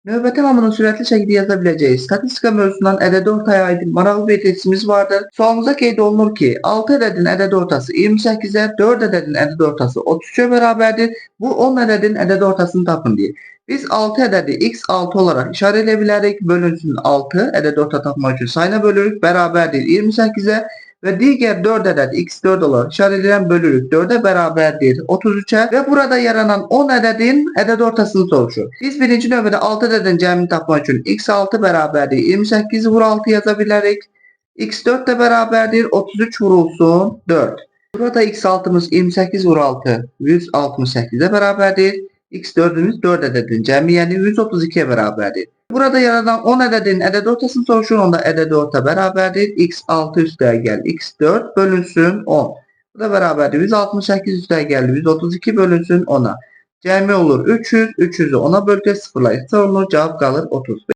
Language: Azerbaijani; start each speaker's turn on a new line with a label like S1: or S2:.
S1: Növbə tamamını sürətli şəkildə yaza biləcəyi statistika mövzusundan ədədi ortaya aid maraqlı bir testimiz vardır. Sualımızda qeyd olunur ki, 6 ədədin ədədi ortası 28-ə, 4 ədədin ədədi ortası 33-ə bərabərdir. Bu 10 ədədin ədədi ortasını tapın deyir. Biz 6 ədədi x6 olaraq işarə edə bilərik. Bölünsün 6 ədədi orta tapmaq üçün sayına bölürük. Bərabərdir 28-ə. Ve diğer 4 adet x4 olarak işaretleyen bölürük 4'e beraberdir 33'e ve burada yaranan 10 adedin ədəd ortasını soruşur. Biz birinci növbədə 6 ədədin cəmini tapmaq üçün x6 bərabərdir 28 vur 6 yaza bilərik. x4 de bərabərdir 33 vurulsun 4. Burada x6'mız 28 vur 6 168'e bərabərdir. x4'ümüz 4 ədədin cəmi yəni 132'ye bərabərdir. Burada yaranan 10 ədədin ədəd ortasını soruşur. Onda ədəd orta bərabərdir. x6 üstəgəl x4 bölünsün 10. Bu da bərabərdir. 168 üstəgəl 132 bölünsün 10'a. Cəmi olur 300. 300'ü 10'a bölgə sıfırla olunur. Cavab qalır 30.